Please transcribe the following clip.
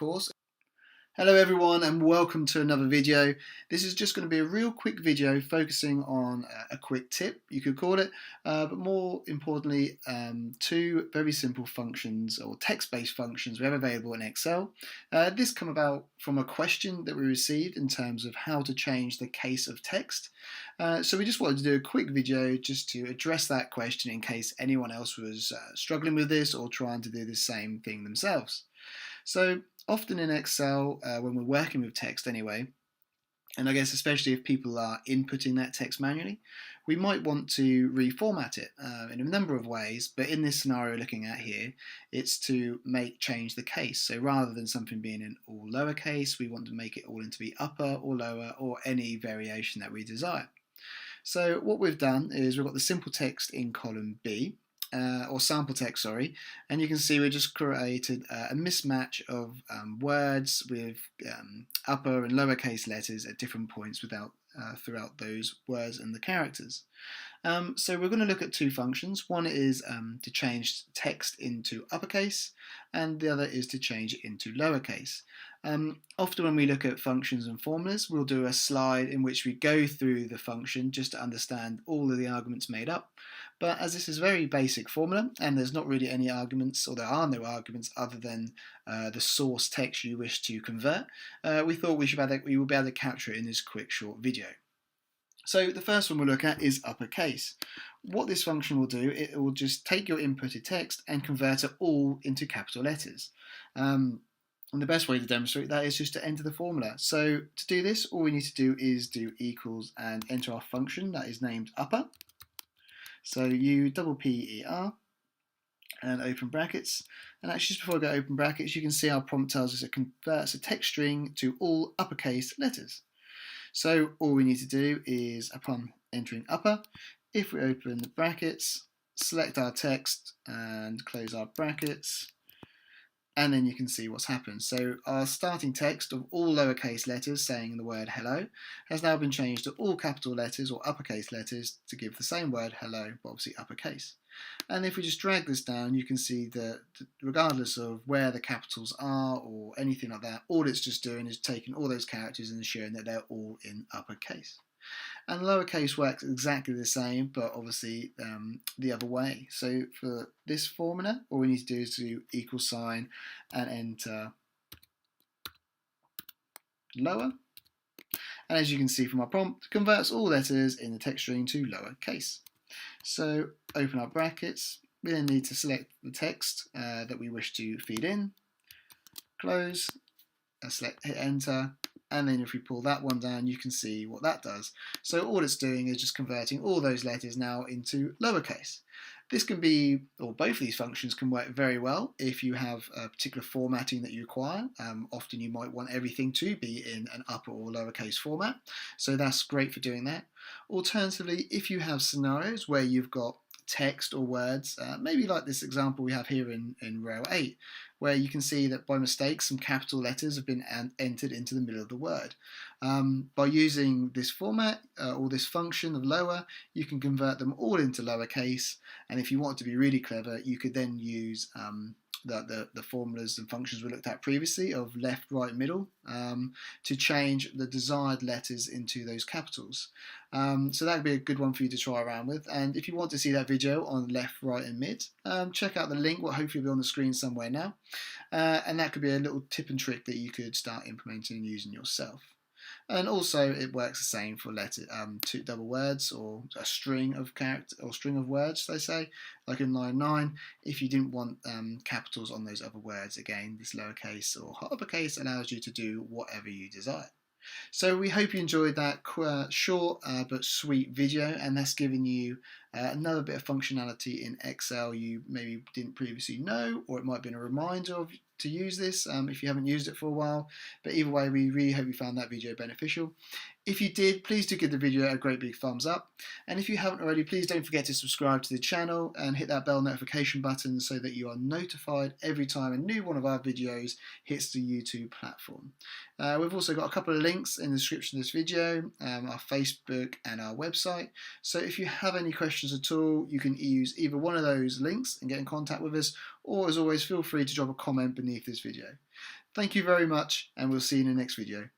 course. Hello everyone and welcome to another video. This is just going to be a real quick video focusing on a quick tip, you could call it, but more importantly two very simple functions or text-based functions we have available in Excel. This come about from a question that we received in terms of how to change the case of text. So we just wanted to do a quick video just to address that question in case anyone else was struggling with this or trying to do the same thing themselves. So often in Excel, when we're working with text anyway, and I guess especially if people are inputting that text manually, we might want to reformat it in a number of ways, but in this scenario looking at here, it's to change the case. So rather than something being in all lowercase, we want to make it all into be upper or lower or any variation that we desire. So what we've done is we've got the simple text in column B, or sample text, sorry, and you can see we just created a mismatch of words with upper and lowercase letters at different points throughout those words and the characters. So we're going to look at two functions. One is to change text into uppercase, and the other is to change it into lowercase. Often when we look at functions and formulas, we'll do a slide in which we go through the function just to understand all of the arguments made up. But as this is a very basic formula and there's not really any arguments, or there are no arguments other than the source text you wish to convert, we thought we will be able to capture it in this quick short video. So the first one we'll look at is uppercase. What this function will do, it will just take your inputted text and convert it all into capital letters. And the best way to demonstrate that is just to enter the formula. So to do this, all we need to do is do equals and enter our function that is named upper. So UPPER and open brackets. And actually just before I go open brackets, you can see our prompt tells us it converts a text string to all uppercase letters. So all we need to do is, upon entering upper, if we open the brackets, select our text and close our brackets, and then you can see what's happened. So our starting text of all lowercase letters saying the word hello has now been changed to all capital letters or uppercase letters to give the same word hello, but obviously uppercase. And if we just drag this down, you can see that regardless of where the capitals are or anything like that, all it's just doing is taking all those characters and showing that they're all in uppercase. And lowercase works exactly the same, but obviously the other way. So for this formula, all we need to do is do equal sign and enter lower. And as you can see from our prompt, it converts all letters in the text string to lowercase. So open our brackets. We then need to select the text that we wish to feed in, close, hit enter, and then if we pull that one down, you can see what that does. So all it's doing is just converting all those letters now into lowercase. This can be, or both of these functions can work very well if you have a particular formatting that you require. Often you might want everything to be in an upper or lowercase format, so that's great for doing that. Alternatively, if you have scenarios where you've got text or words, maybe like this example we have here in row 8, where you can see that by mistake some capital letters have been entered into the middle of the word. By using this format or this function of lower, you can convert them all into lowercase, and if you want to be really clever, you could then use the formulas and functions we looked at previously of left, right, middle to change the desired letters into those capitals. So that would be a good one for you to try around with. And if you want to see that video on left, right and mid, check out the link, what hopefully will be on the screen somewhere now. And that could be a little tip and trick that you could start implementing and using yourself. And also it works the same for two double words or a string of character or string of words, they say, like in line 9. If you didn't want capitals on those other words, again, this lowercase or uppercase allows you to do whatever you desire. So we hope you enjoyed that short but sweet video, and that's given you another bit of functionality in Excel you maybe didn't previously know, or it might have been a reminder to use this if you haven't used it for a while. But either way, we really hope you found that video beneficial. If you did, please do give the video a great big thumbs up. And if you haven't already, please don't forget to subscribe to the channel and hit that bell notification button so that you are notified every time a new one of our videos hits the YouTube platform. We've also got a couple of links in the description of this video, our Facebook and our website. So if you have any questions at all, you can use either one of those links and get in contact with us, or as always, feel free to drop a comment beneath this video. Thank you very much, and we'll see you in the next video.